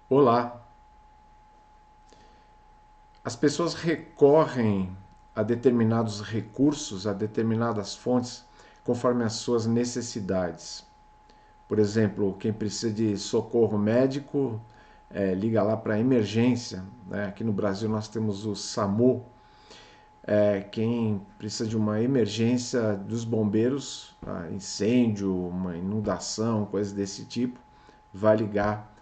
Olá, as pessoas recorrem a determinados recursos, a determinadas fontes, conforme as suas necessidades. Por exemplo, quem precisa de socorro médico, liga lá para a emergência, né? Aqui no Brasil nós temos o SAMU. Quem precisa de uma emergência dos bombeiros, incêndio, uma inundação, coisas desse tipo, vai ligar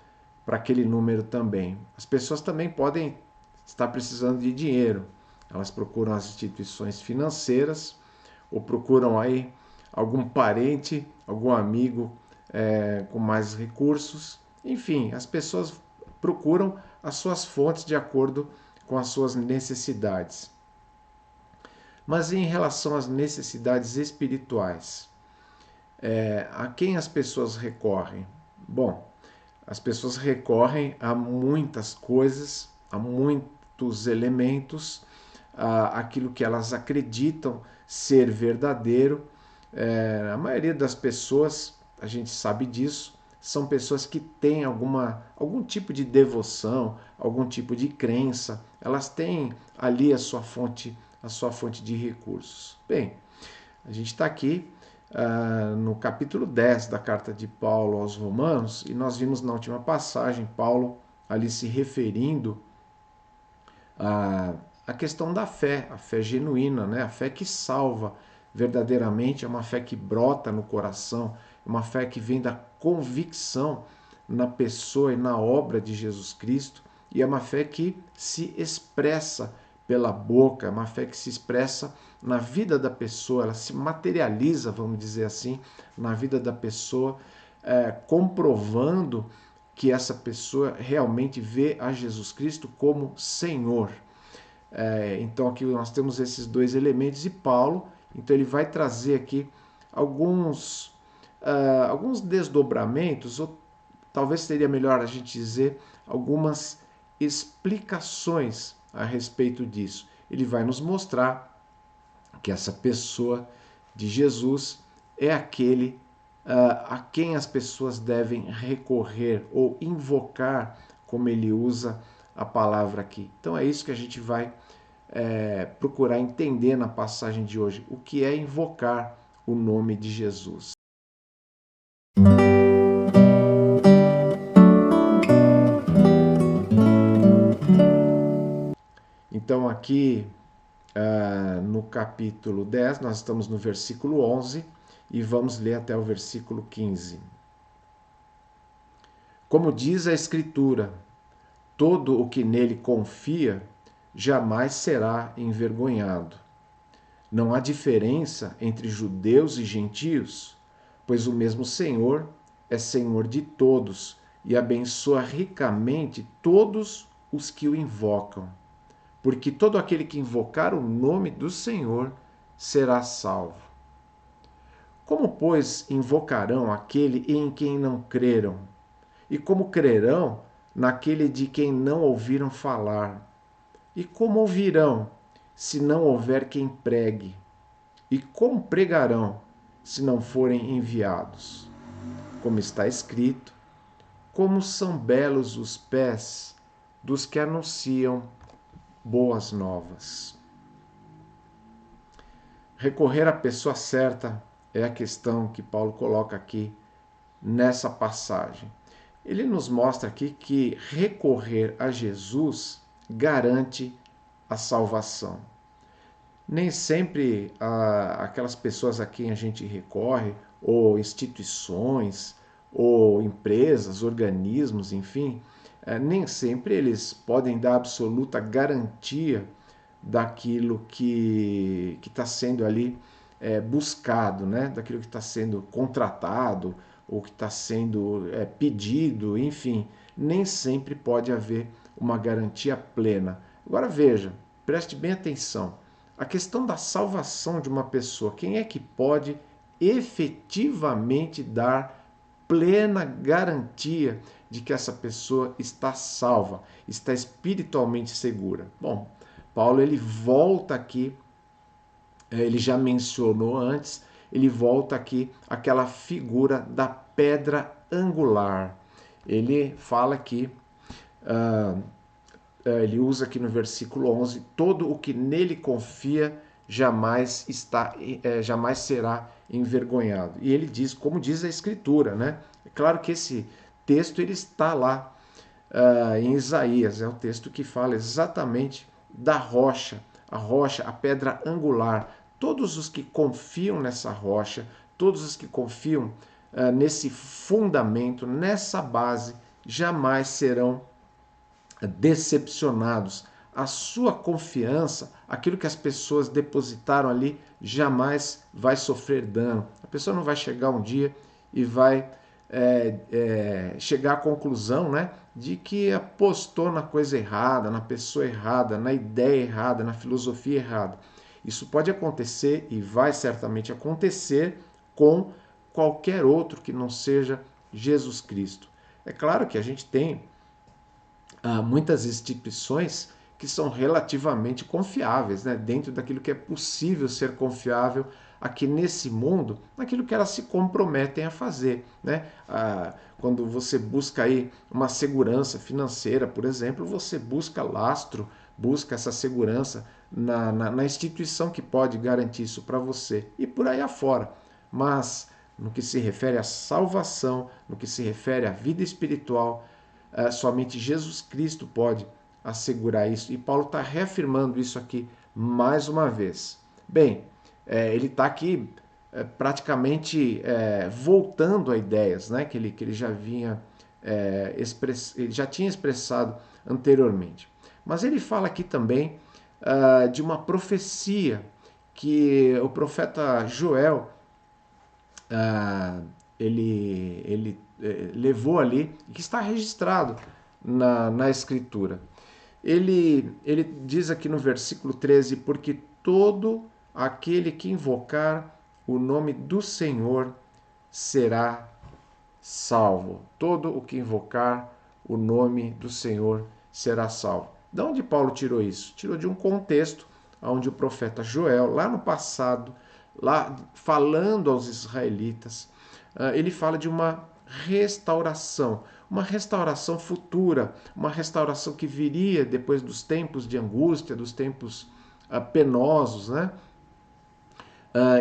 para aquele número também. As pessoas também podem estar precisando de dinheiro. Elas procuram as instituições financeiras ou procuram aí algum parente, algum amigo com mais recursos. Enfim, as pessoas procuram as suas fontes de acordo com as suas necessidades. Mas em relação às necessidades espirituais, a quem as pessoas recorrem? Bom, as pessoas recorrem a muitas coisas, a muitos elementos, aquilo que elas acreditam ser verdadeiro. A maioria das pessoas, a gente sabe disso, são pessoas que têm algum tipo de devoção, algum tipo de crença, elas têm ali a sua fonte de recursos. Bem, a gente está aqui no capítulo 10 da carta de Paulo aos Romanos, e nós vimos na última passagem Paulo ali se referindo à questão da fé, a fé genuína, né? A fé que salva verdadeiramente, é uma fé que brota no coração, é uma fé que vem da convicção na pessoa e na obra de Jesus Cristo, e é uma fé que se expressa pela boca, é uma fé que se expressa na vida da pessoa, ela se materializa, vamos dizer assim, na vida da pessoa, comprovando que essa pessoa realmente vê a Jesus Cristo como Senhor. Então aqui nós temos esses dois elementos e Paulo, então ele vai trazer aqui alguns desdobramentos, ou talvez seria melhor a gente dizer algumas explicações a respeito disso. Ele vai nos mostrar que essa pessoa de Jesus é aquele a quem as pessoas devem recorrer ou invocar, como ele usa a palavra aqui. Então é isso que a gente vai procurar entender na passagem de hoje. O que é invocar o nome de Jesus? Então aqui no capítulo 10, nós estamos no versículo 11 e vamos ler até o versículo 15. Como diz a Escritura, todo o que nele confia jamais será envergonhado. Não há diferença entre judeus e gentios, pois o mesmo Senhor é Senhor de todos e abençoa ricamente todos os que o invocam. Porque todo aquele que invocar o nome do Senhor será salvo. Como, pois, invocarão aquele em quem não creram? E como crerão naquele de quem não ouviram falar? E como ouvirão, se não houver quem pregue? E como pregarão, se não forem enviados? Como está escrito, como são belos os pés dos que anunciam boas novas. Recorrer à pessoa certa é a questão que Paulo coloca aqui nessa passagem. Ele nos mostra aqui que recorrer a Jesus garante a salvação. Nem sempre aquelas pessoas a quem a gente recorre, ou instituições, ou empresas, organismos, enfim, nem sempre eles podem dar absoluta garantia daquilo que está sendo ali buscado, né? Daquilo que está sendo contratado ou que está sendo pedido, enfim, nem sempre pode haver uma garantia plena. Agora veja, preste bem atenção. A questão da salvação de uma pessoa, quem é que pode efetivamente dar plena garantia de que essa pessoa está salva, está espiritualmente segura? Bom, Paulo ele volta aqui, ele já mencionou antes, ele volta aqui aquela figura da pedra angular. Ele fala aqui Ele usa aqui no versículo 11, todo o que nele confia jamais será envergonhado. E ele diz, como diz a Escritura, né? É claro que esse texto ele está lá em Isaías, é o texto que fala exatamente da rocha, a pedra angular. Todos os que confiam nessa rocha, todos os que confiam nesse fundamento, nessa base, jamais serão decepcionados. A sua confiança, aquilo que as pessoas depositaram ali, jamais vai sofrer dano. A pessoa não vai chegar um dia e vai chegar à conclusão, né, de que apostou na coisa errada, na pessoa errada, na ideia errada, na filosofia errada. Isso pode acontecer e vai certamente acontecer com qualquer outro que não seja Jesus Cristo. É claro que a gente tem muitas instituições que são relativamente confiáveis, né? Dentro daquilo que é possível ser confiável aqui nesse mundo, naquilo que elas se comprometem a fazer, né? Quando você busca aí uma segurança financeira, por exemplo, você busca lastro, busca essa segurança na instituição que pode garantir isso para você e por aí afora. Mas no que se refere à salvação, no que se refere à vida espiritual, somente Jesus Cristo pode assegurar isso. E Paulo está reafirmando isso aqui mais uma vez. Bem, ele está aqui praticamente voltando a ideias, né, que ele já vinha ele já tinha expressado anteriormente. Mas ele fala aqui também de uma profecia que o profeta Joel ele levou ali, que está registrado na Escritura. Ele diz aqui no versículo 13, porque todo aquele que invocar o nome do Senhor será salvo. Todo o que invocar o nome do Senhor será salvo. De onde Paulo tirou isso? Tirou de um contexto onde o profeta Joel, lá no passado, lá falando aos israelitas, ele fala de uma restauração futura, uma restauração que viria depois dos tempos de angústia, dos tempos penosos, né?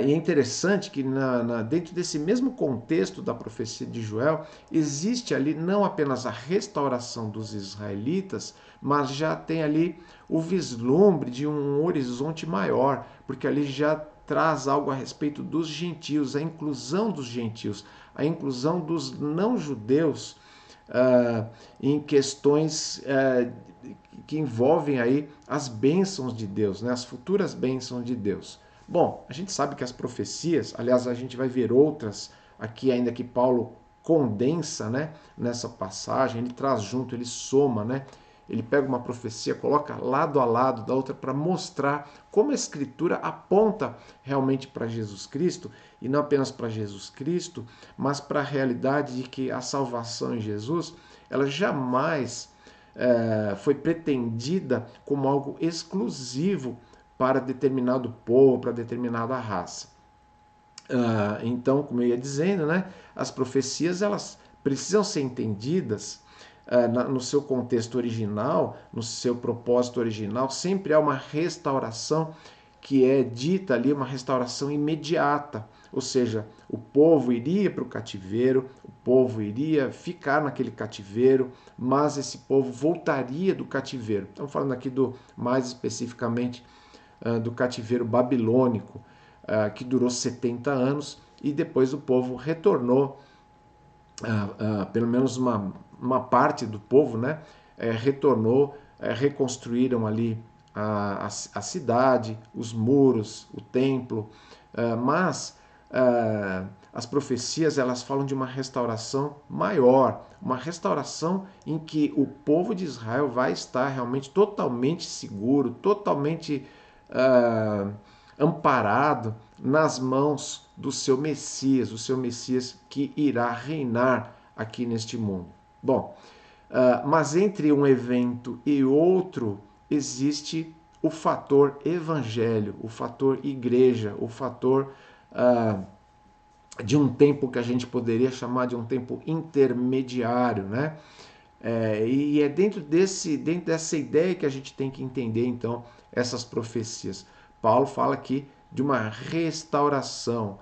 E é interessante que dentro desse mesmo contexto da profecia de Joel, existe ali não apenas a restauração dos israelitas, mas já tem ali o vislumbre de um horizonte maior, porque ali já traz algo a respeito dos gentios, a inclusão dos gentios, a inclusão dos não-judeus em questões que envolvem aí as bênçãos de Deus, né, as futuras bênçãos de Deus. Bom, a gente sabe que as profecias, aliás, a gente vai ver outras aqui ainda que Paulo condensa, né, nessa passagem, ele traz junto, ele soma, né? Ele pega uma profecia, coloca lado a lado da outra para mostrar como a Escritura aponta realmente para Jesus Cristo, e não apenas para Jesus Cristo, mas para a realidade de que a salvação em Jesus, ela jamais foi pretendida como algo exclusivo para determinado povo, para determinada raça. Então, como eu ia dizendo, né, as profecias elas precisam ser entendidas no seu contexto original, no seu propósito original. Sempre há uma restauração que é dita ali, uma restauração imediata. Ou seja, o povo iria para o cativeiro, o povo iria ficar naquele cativeiro, mas esse povo voltaria do cativeiro. Estamos falando aqui mais especificamente do cativeiro babilônico, que durou 70 anos, e depois o povo retornou, pelo menos uma parte do povo, né, retornou, reconstruíram ali a cidade, os muros, o templo, mas as profecias elas falam de uma restauração maior, uma restauração em que o povo de Israel vai estar realmente totalmente seguro, totalmente amparado nas mãos do seu Messias, o seu Messias que irá reinar aqui neste mundo. Bom, mas entre um evento e outro existe o fator evangelho, o fator igreja, o fator de um tempo que a gente poderia chamar de um tempo intermediário, né? E é dentro dessa ideia que a gente tem que entender, então, essas profecias. Paulo fala aqui de uma restauração,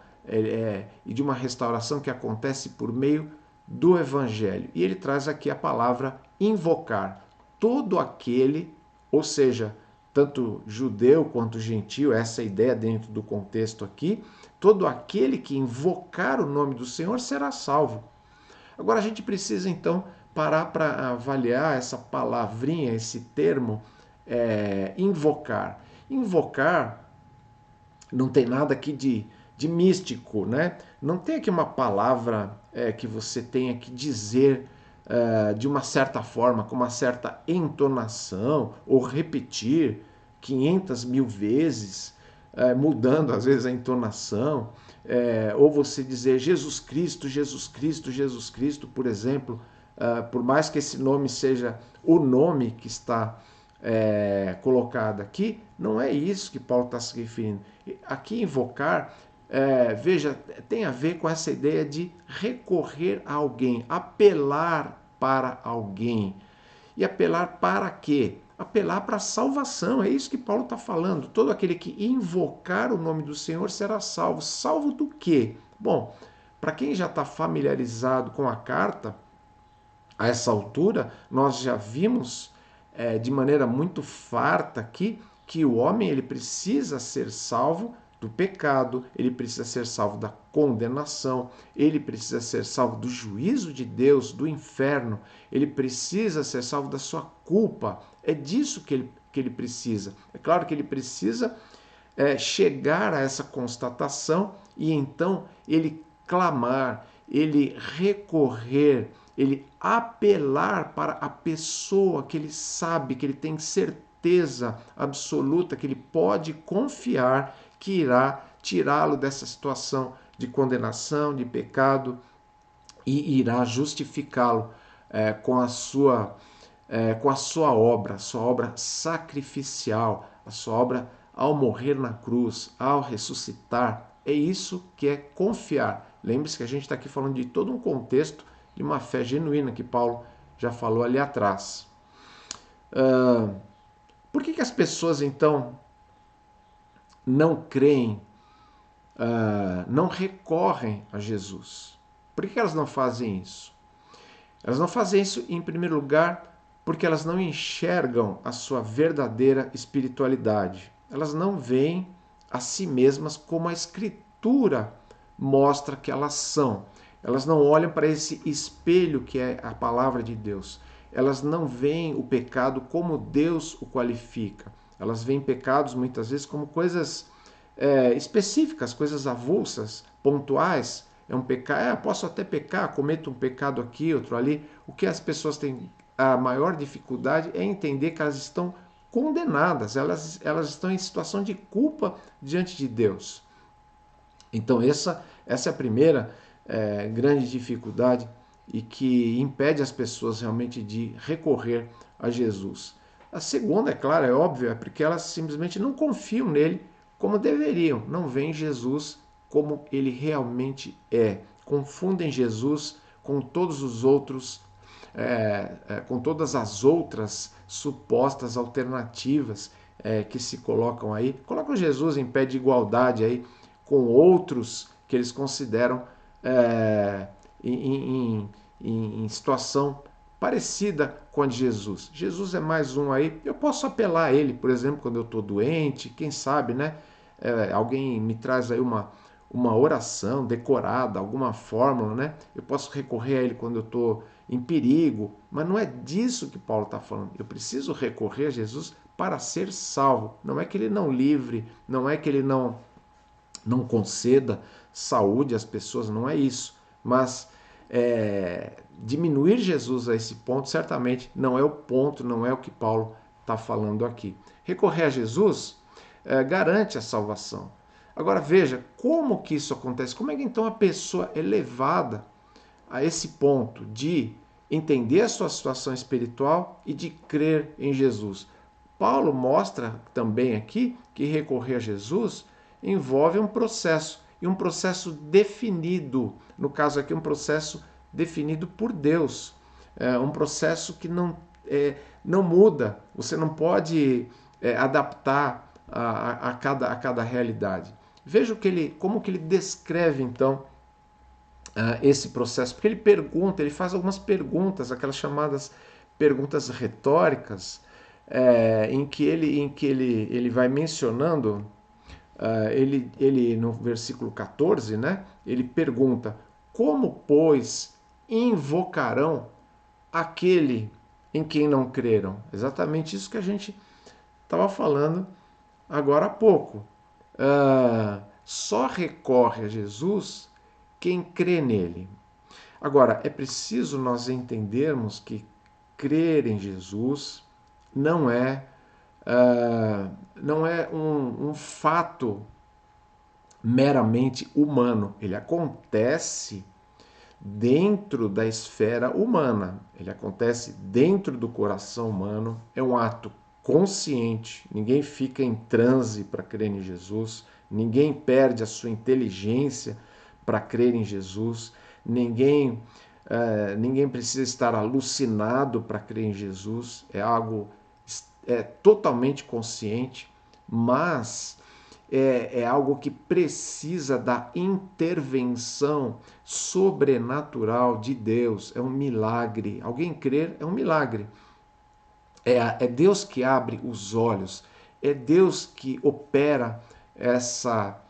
e de uma restauração que acontece por meio do Evangelho. E ele traz aqui a palavra invocar. Todo aquele, ou seja, tanto judeu quanto gentil, essa ideia dentro do contexto aqui, todo aquele que invocar o nome do Senhor será salvo. Agora a gente precisa então parar para avaliar essa palavrinha, esse termo, invocar. Invocar não tem nada aqui de místico, né? Não tem aqui uma palavra que você tenha que dizer de uma certa forma, com uma certa entonação, ou repetir 500 mil vezes, mudando às vezes a entonação, ou você dizer Jesus Cristo, Jesus Cristo, Jesus Cristo, por exemplo, por mais que esse nome seja o nome que está colocado aqui, não é isso que Paulo está se referindo. Aqui invocar, veja, tem a ver com essa ideia de recorrer a alguém, apelar para alguém. E apelar para quê? Apelar para a salvação, é isso que Paulo está falando. Todo aquele que invocar o nome do Senhor será salvo. Salvo do quê? Bom, para quem já está familiarizado com a carta, a essa altura, nós já vimos de maneira muito farta aqui que o homem ele precisa ser salvo do pecado, ele precisa ser salvo da condenação, ele precisa ser salvo do juízo de Deus, do inferno, ele precisa ser salvo da sua culpa. É disso que ele precisa. É claro que ele precisa chegar a essa constatação e então ele clamar, ele recorrer, ele apelar para a pessoa que ele sabe, que ele tem certeza absoluta, que ele pode confiar que irá tirá-lo dessa situação de condenação, de pecado e irá justificá-lo com a sua obra sacrificial, a sua obra ao morrer na cruz, ao ressuscitar. É isso que é confiar. Lembre-se que a gente está aqui falando de todo um contexto de uma fé genuína que Paulo já falou ali atrás. Por que as pessoas então não creem, não recorrem a Jesus? Por que elas não fazem isso? Elas não fazem isso, em primeiro lugar, porque elas não enxergam a sua verdadeira espiritualidade. Elas não veem a si mesmas como a Escritura mostra que elas são. Elas não olham para esse espelho que é a palavra de Deus. Elas não veem o pecado como Deus o qualifica. Elas veem pecados muitas vezes como coisas específicas, coisas avulsas, pontuais. É um pecado, posso até pecar, cometo um pecado aqui, outro ali. O que as pessoas têm a maior dificuldade é entender que elas estão condenadas, elas estão em situação de culpa diante de Deus. Então essa é a primeira grande dificuldade e que impede as pessoas realmente de recorrer a Jesus. A segunda, é claro, é óbvio, é porque elas simplesmente não confiam nele como deveriam, não veem Jesus como ele realmente é. Confundem Jesus com todos os outros, com todas as outras supostas alternativas que se colocam aí. Colocam Jesus em pé de igualdade aí com outros que eles consideram em situação parecida com a de Jesus. Jesus é mais um aí. Eu posso apelar a ele, por exemplo, quando eu estou doente, quem sabe, né? Alguém me traz aí uma oração decorada, alguma fórmula, né? Eu posso recorrer a ele quando eu estou em perigo, mas não é disso que Paulo está falando. Eu preciso recorrer a Jesus para ser salvo. Não é que ele não livre, não é que ele não conceda saúde às pessoas, não é isso. Mas diminuir Jesus a esse ponto certamente não é o ponto, não é o que Paulo está falando aqui. Recorrer a Jesus garante a salvação. Agora veja como que isso acontece, como é que então a pessoa é levada a esse ponto de entender a sua situação espiritual e de crer em Jesus. Paulo mostra também aqui que recorrer a Jesus envolve um processo, e um processo definido, no caso aqui um processo definido por Deus. um processo que não muda. Você não pode adaptar a cada realidade. Veja como que ele descreve, então, esse processo, porque ele faz algumas perguntas, aquelas chamadas perguntas retóricas, em que ele vai mencionando, ele no versículo 14, né, ele pergunta, como, pois, invocarão aquele em quem não creram? Exatamente isso que a gente estava falando agora há pouco. Só recorre a Jesus quem crê nele. Agora, é preciso nós entendermos que crer em Jesus não é, um fato meramente humano. Ele acontece dentro da esfera humana, ele acontece dentro do coração humano, é um ato consciente, ninguém fica em transe para crer em Jesus, ninguém perde a sua inteligência para crer em Jesus, ninguém precisa estar alucinado para crer em Jesus, é algo totalmente consciente, mas é algo que precisa da intervenção sobrenatural de Deus. É um milagre. Alguém crer é um milagre. É Deus que abre os olhos. É Deus que opera essa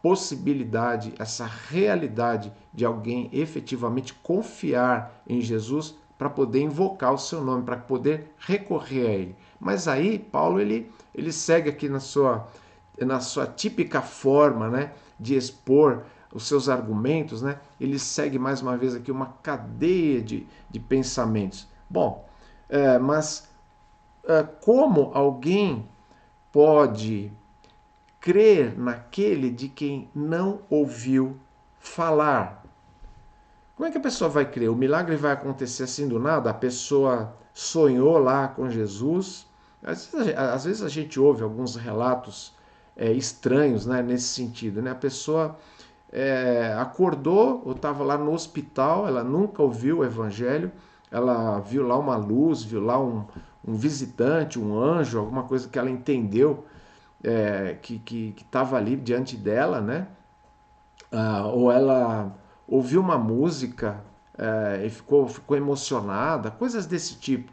possibilidade, essa realidade de alguém efetivamente confiar em Jesus para poder invocar o seu nome, para poder recorrer a ele. Mas aí Paulo ele segue aqui na sua típica forma, né, de expor os seus argumentos, né, ele segue mais uma vez aqui uma cadeia de pensamentos. Bom, mas como alguém pode crer naquele de quem não ouviu falar? Como é que a pessoa vai crer? O milagre vai acontecer assim do nada? A pessoa sonhou lá com Jesus. Às vezes a gente ouve alguns relatos estranhos, né, nesse sentido. Né? A pessoa acordou ou estava lá no hospital, ela nunca ouviu o evangelho, ela viu lá uma luz, viu lá um visitante, um anjo, alguma coisa que ela entendeu que estava ali diante dela, né? Ou ela ouviu uma música e ficou emocionada, coisas desse tipo.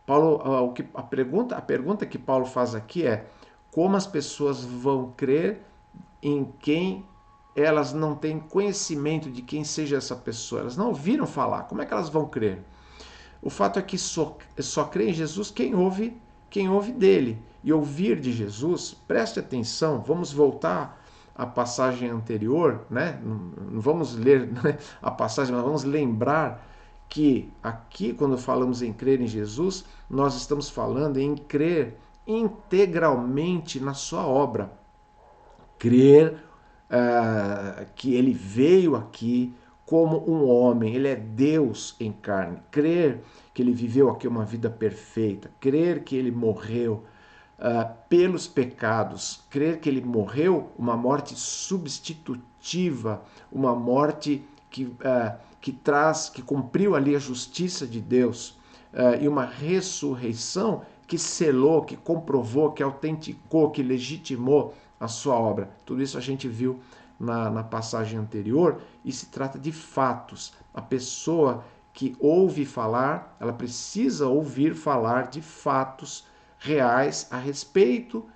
Paulo, a pergunta que Paulo faz aqui é como as pessoas vão crer em quem elas não têm conhecimento de quem seja essa pessoa, elas não ouviram falar, como é que elas vão crer? O fato é que só crê em Jesus quem ouve dele. E ouvir de Jesus, preste atenção, vamos voltar à passagem anterior, né? Não vamos ler, né, a passagem, mas vamos lembrar que aqui, quando falamos em crer em Jesus, nós estamos falando em crer integralmente na sua obra. Crer que ele veio aqui como um homem, ele é Deus em carne. Crer que ele viveu aqui uma vida perfeita, crer que ele morreu pelos pecados, crer que ele morreu uma morte substitutiva, uma morte que cumpriu ali a justiça de Deus, e uma ressurreição que selou, que comprovou, que autenticou, que legitimou a sua obra. Tudo isso a gente viu na passagem anterior e se trata de fatos. A pessoa que ouve falar, ela precisa ouvir falar de fatos reais a respeito,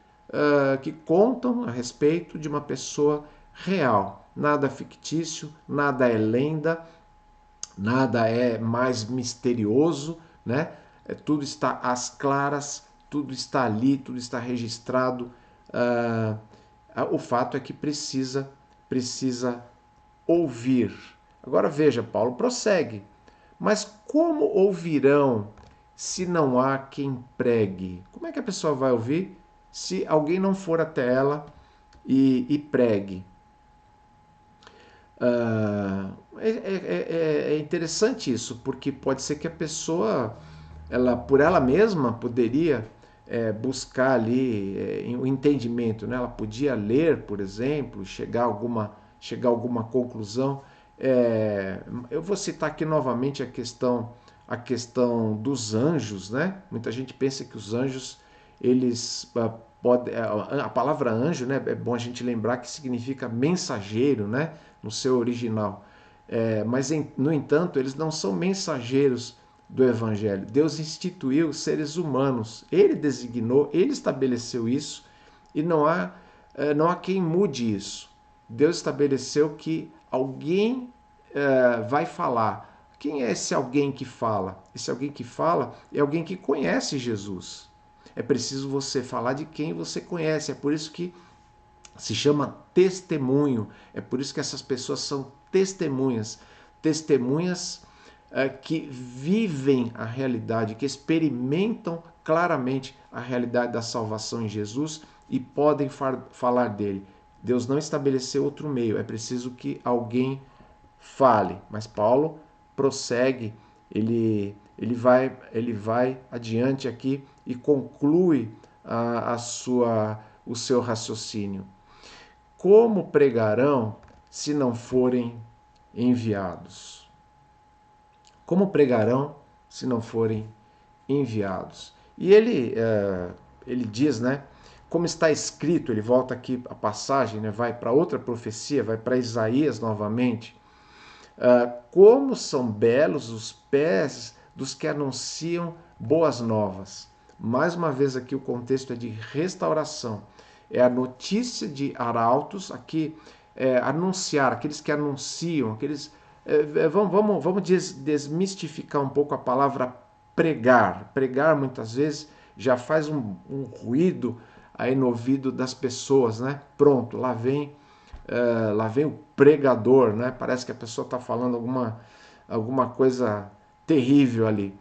que contam a respeito de uma pessoa real. Nada fictício, nada é lenda, nada é mais misterioso, né? Tudo está às claras, tudo está ali, tudo está registrado. O fato é que precisa ouvir. Agora veja, Paulo prossegue. Mas como ouvirão se não há quem pregue? Como é que a pessoa vai ouvir se alguém não for até ela e pregue? É interessante isso, porque pode ser que a pessoa, por ela mesma, poderia buscar ali o entendimento, né? Ela podia ler, por exemplo, chegar a alguma conclusão. Eu vou citar aqui novamente a questão dos anjos, né? Muita gente pensa que os anjos, eles podem... A palavra anjo, né? É bom a gente lembrar que significa mensageiro, né? No seu original. Mas, no entanto, eles não são mensageiros do Evangelho. Deus instituiu seres humanos. Ele designou, ele estabeleceu isso e não há quem mude isso. Deus estabeleceu que alguém vai falar. Quem é esse alguém que fala? Esse alguém que fala é alguém que conhece Jesus. É preciso você falar de quem você conhece. É por isso que se chama testemunho. É por isso que essas pessoas são testemunhas. Testemunhas que vivem a realidade, que experimentam claramente a realidade da salvação em Jesus e podem falar dele. Deus não estabeleceu outro meio, é preciso que alguém fale. Mas Paulo prossegue, ele vai adiante aqui e conclui o seu raciocínio. Como pregarão se não forem enviados? Como pregarão se não forem enviados? E ele diz, né? Como está escrito, ele volta aqui a passagem, né, vai para outra profecia, vai para Isaías novamente. Como são belos os pés dos que anunciam boas novas. Mais uma vez aqui o contexto é de restauração. É a notícia de arautos, aqui anunciar, aqueles que anunciam, vamos desmistificar um pouco a palavra pregar. Pregar muitas vezes já faz um ruído aí no ouvido das pessoas, né? Pronto, lá vem o pregador, né? Parece que a pessoa está falando alguma coisa terrível ali.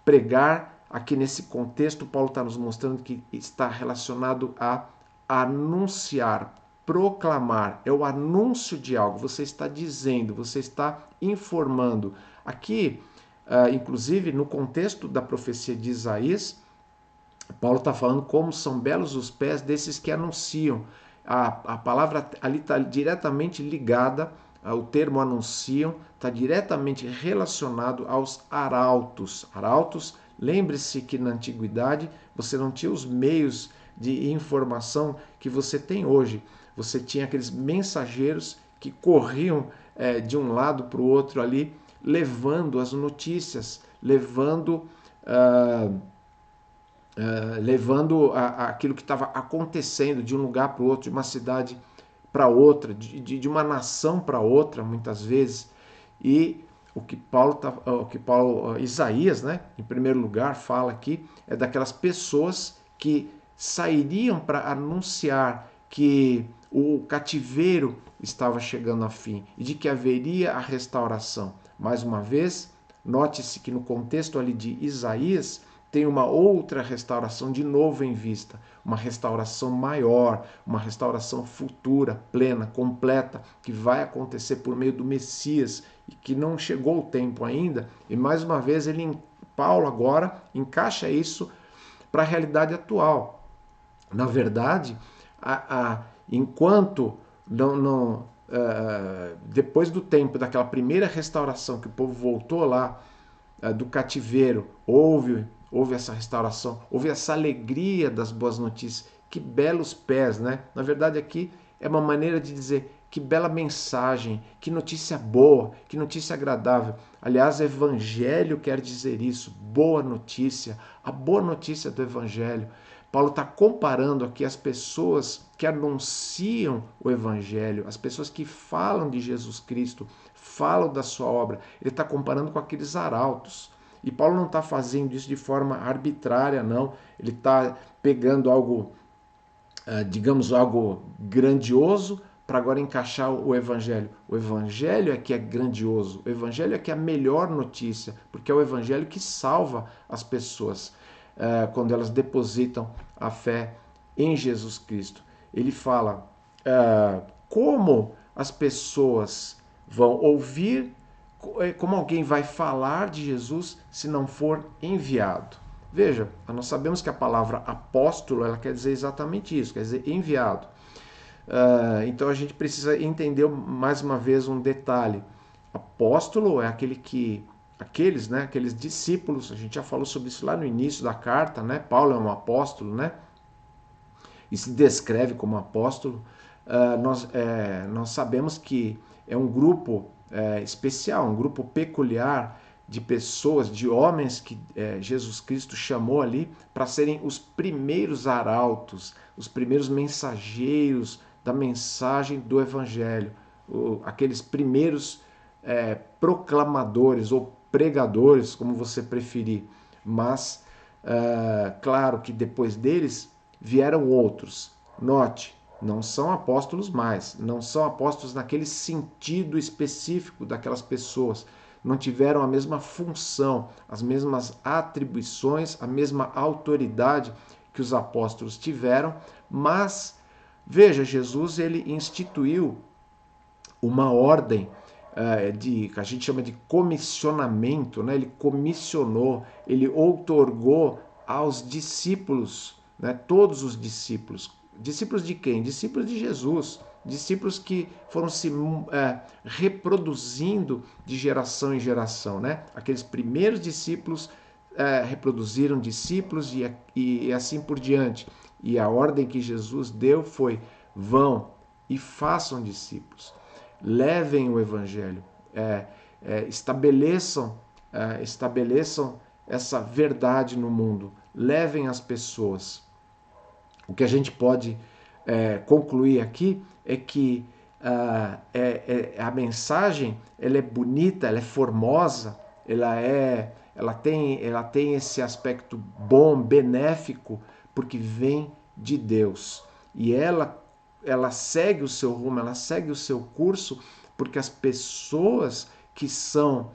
Pregar, aqui nesse contexto, Paulo está nos mostrando que está relacionado a anunciar, proclamar. É o anúncio de algo. Você está dizendo, você está informando. Aqui, inclusive, no contexto da profecia de Isaías, Paulo está falando como são belos os pés desses que anunciam. A palavra ali está diretamente ligada, o termo anunciam, está diretamente relacionado aos arautos. Arautos, lembre-se que na antiguidade você não tinha os meios de informação que você tem hoje. Você tinha aqueles mensageiros que corriam de um lado para o outro ali, levando as notícias, levando aquilo que estava acontecendo de um lugar para o outro, de uma cidade para outra, de uma nação para outra, muitas vezes. E Isaías, né, em primeiro lugar, fala aqui, é daquelas pessoas que sairiam para anunciar que o cativeiro estava chegando a fim e de que haveria a restauração. Mais uma vez, note-se que no contexto ali de Isaías, tem uma outra restauração de novo em vista, uma restauração maior, uma restauração futura, plena, completa, que vai acontecer por meio do Messias e que não chegou o tempo ainda. E mais uma vez Paulo agora encaixa isso para a realidade atual. Na verdade, enquanto depois do tempo daquela primeira restauração que o povo voltou lá do cativeiro, houve essa restauração, houve essa alegria das boas notícias. Que belos pés, né? Na verdade, aqui é uma maneira de dizer que bela mensagem, que notícia boa, que notícia agradável. Aliás, evangelho quer dizer isso, boa notícia, a boa notícia do evangelho. Paulo está comparando aqui as pessoas que anunciam o evangelho, as pessoas que falam de Jesus Cristo, falam da sua obra. Ele está comparando com aqueles arautos. E Paulo não está fazendo isso de forma arbitrária, não. Ele está pegando algo, digamos, algo grandioso para agora encaixar o evangelho. O evangelho é que é grandioso, o evangelho é que é a melhor notícia, porque é o evangelho que salva as pessoas quando elas depositam a fé em Jesus Cristo. Ele fala como as pessoas vão ouvir, como alguém vai falar de Jesus se não for enviado. Veja, nós sabemos que a palavra apóstolo ela quer dizer exatamente isso, quer dizer enviado. Então a gente precisa entender mais uma vez um detalhe. Apóstolo é aquele que aqueles, né, aqueles discípulos, a gente já falou sobre isso lá no início da carta, né? Paulo é um apóstolo, né? E se descreve como apóstolo. Nós sabemos que é um grupo especial, um grupo peculiar de pessoas, de homens que Jesus Cristo chamou ali para serem os primeiros arautos, os primeiros mensageiros da mensagem do Evangelho, aqueles primeiros proclamadores ou pregadores, como você preferir. Mas, claro que depois deles vieram outros. Note, não são apóstolos mais, não são apóstolos naquele sentido específico daquelas pessoas. Não tiveram a mesma função, as mesmas atribuições, a mesma autoridade que os apóstolos tiveram, mas veja, Jesus ele instituiu uma ordem que a gente chama de comissionamento, né? Ele comissionou, ele outorgou aos discípulos, né? Todos os discípulos. Discípulos de quem? Discípulos de Jesus. Discípulos que foram se reproduzindo de geração em geração, né? Aqueles primeiros discípulos reproduziram discípulos e assim por diante. E a ordem que Jesus deu foi: vão e façam discípulos, levem o evangelho, estabeleçam essa verdade no mundo, levem as pessoas. O que a gente pode concluir aqui é que a mensagem ela é bonita, ela é formosa, ela tem esse aspecto bom, benéfico, porque vem de Deus. E ela segue o seu rumo, ela segue o seu curso, porque as pessoas que são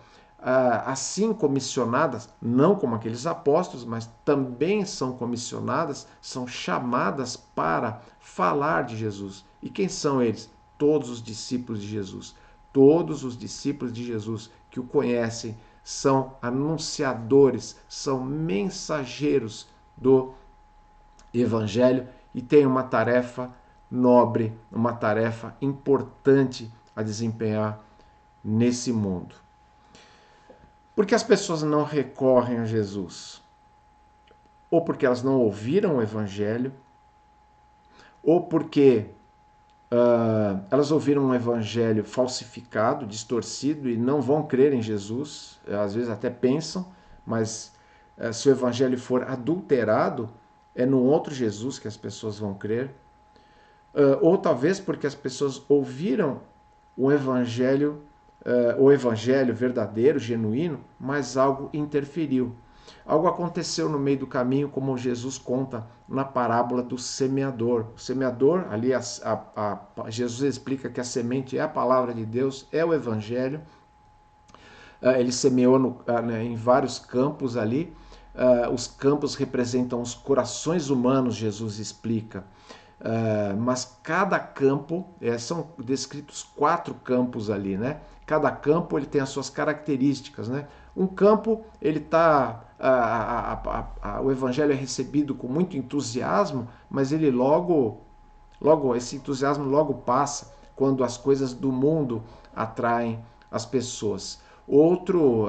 assim comissionadas, não como aqueles apóstolos, mas também são comissionadas, são chamadas para falar de Jesus. E quem são eles? Todos os discípulos de Jesus. Todos os discípulos de Jesus que o conhecem são anunciadores, são mensageiros do Evangelho e têm uma tarefa nobre, uma tarefa importante a desempenhar nesse mundo. Por que as pessoas não recorrem a Jesus? Ou porque elas não ouviram o Evangelho, ou porque elas ouviram um Evangelho falsificado, distorcido e não vão crer em Jesus. Às vezes até pensam, mas se o Evangelho for adulterado, é no outro Jesus que as pessoas vão crer. Ou talvez porque as pessoas ouviram o Evangelho verdadeiro, genuíno, mas algo interferiu. Algo aconteceu no meio do caminho, como Jesus conta na parábola do semeador. O semeador, ali Jesus explica que a semente é a palavra de Deus, é o Evangelho. Ele semeou em vários campos ali. Os campos representam os corações humanos, Jesus explica. Mas cada campo, são descritos 4 campos ali, né? Cada campo ele tem as suas características, né? Um campo ele tá o evangelho é recebido com muito entusiasmo, mas ele logo esse entusiasmo logo passa quando as coisas do mundo atraem as pessoas. Outro,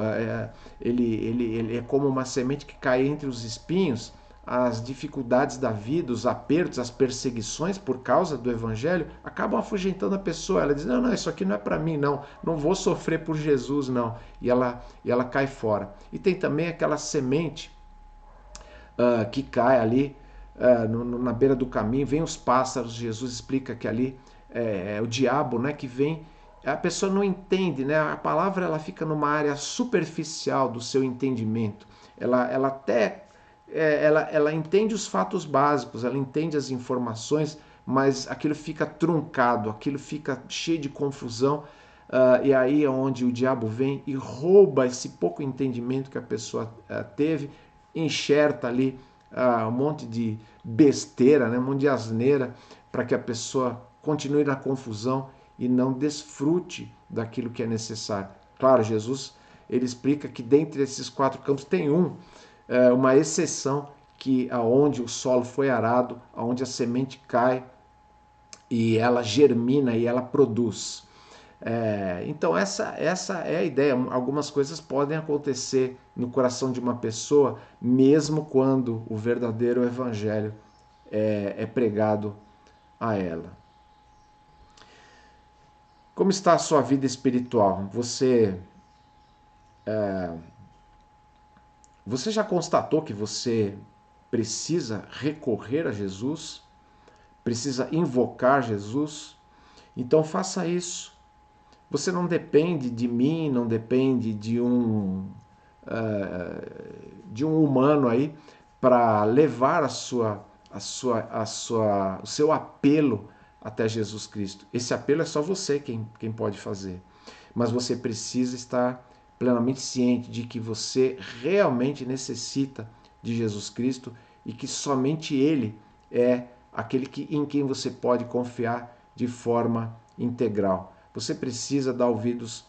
ele é como uma semente que cai entre os espinhos. As dificuldades da vida, os apertos, as perseguições por causa do evangelho acabam afugentando a pessoa. Ela diz: não, isso aqui não é para mim, não vou sofrer por Jesus, não. E ela cai fora. E tem também aquela semente que cai ali na beira do caminho, vem os pássaros. Jesus explica que ali é o diabo, né, que vem. A pessoa não entende, né? A palavra ela fica numa área superficial do seu entendimento. Ela até ela entende os fatos básicos, ela entende as informações, mas aquilo fica truncado, aquilo fica cheio de confusão, e aí é onde o diabo vem e rouba esse pouco entendimento que a pessoa teve, enxerta ali um monte de besteira, né, um monte de asneira, para que a pessoa continue na confusão e não desfrute daquilo que é necessário. Claro, Jesus ele explica que dentre esses 4 campos tem uma exceção, que aonde o solo foi arado, aonde a semente cai e ela germina e ela produz. Então essa é a ideia. Algumas coisas podem acontecer no coração de uma pessoa, mesmo quando o verdadeiro evangelho é pregado a ela. Como está a sua vida espiritual? Você já constatou que você precisa recorrer a Jesus? Precisa invocar Jesus? Então faça isso. Você não depende de mim, não depende de um humano aí para levar o seu apelo até Jesus Cristo. Esse apelo é só você quem pode fazer. Mas você precisa estar plenamente ciente de que você realmente necessita de Jesus Cristo e que somente Ele é aquele em quem você pode confiar de forma integral. Você precisa dar ouvidos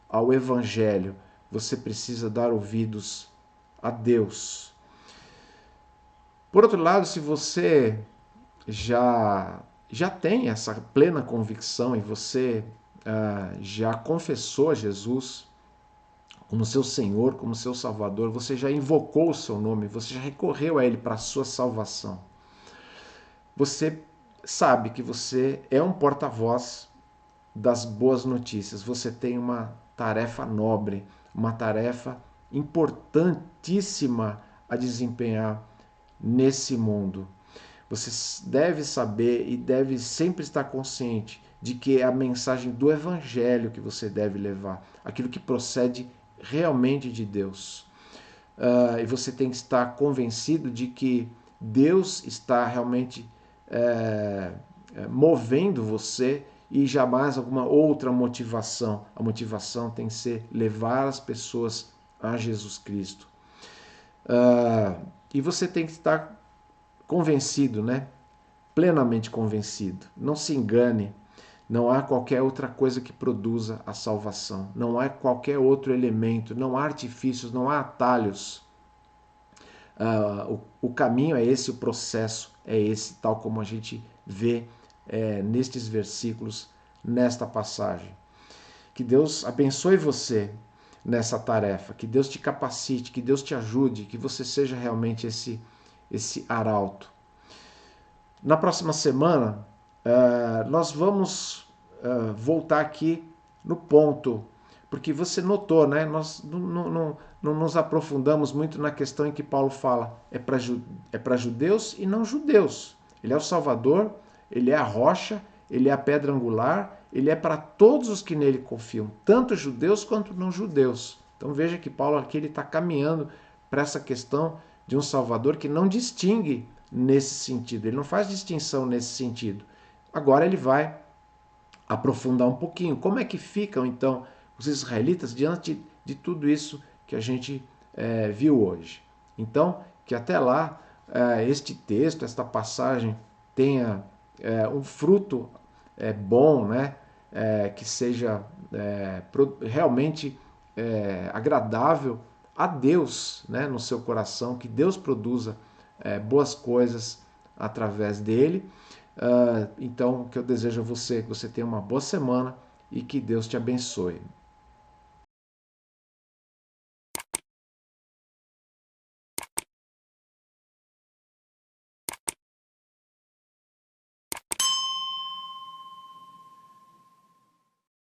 ao Evangelho, você precisa dar ouvidos a Deus. Por outro lado, se você já tem essa plena convicção e você já confessou a Jesus como seu Senhor, como seu Salvador, você já invocou o seu nome, você já recorreu a Ele para a sua salvação. Você sabe que você é um porta-voz das boas notícias. Você tem uma tarefa nobre, uma tarefa importantíssima a desempenhar nesse mundo. Você deve saber e deve sempre estar consciente de que é a mensagem do Evangelho que você deve levar, aquilo que procede realmente de Deus. E você tem que estar convencido de que Deus está realmente movendo você e jamais alguma outra motivação. A motivação tem que ser levar as pessoas a Jesus Cristo. E você tem que estar convencido, né? Plenamente convencido. Não se engane. Não há qualquer outra coisa que produza a salvação. Não há qualquer outro elemento. Não há artifícios, não há atalhos. O caminho é esse, o processo é esse, tal como a gente vê nestes versículos, nesta passagem. Que Deus abençoe você nessa tarefa, que Deus te capacite, que Deus te ajude, que você seja realmente esse arauto. Na próxima semana, nós vamos voltar aqui no ponto, porque você notou, né? Nós não nos aprofundamos muito na questão em que Paulo fala, é para judeus e não judeus. Ele é o Salvador, ele é a rocha, ele é a pedra angular, ele é para todos os que nele confiam, tanto judeus quanto não judeus. Então veja que Paulo aqui está caminhando para essa questão de um Salvador que não distingue nesse sentido, ele não faz distinção nesse sentido. Agora ele vai aprofundar um pouquinho. Como é que ficam então os israelitas diante de tudo isso que a gente viu hoje? Então, que até lá este texto, esta passagem tenha um fruto bom, né? Que seja realmente agradável a Deus, né? No seu coração, que Deus produza boas coisas através dele. Então, o que eu desejo a você, que você tenha uma boa semana e que Deus te abençoe.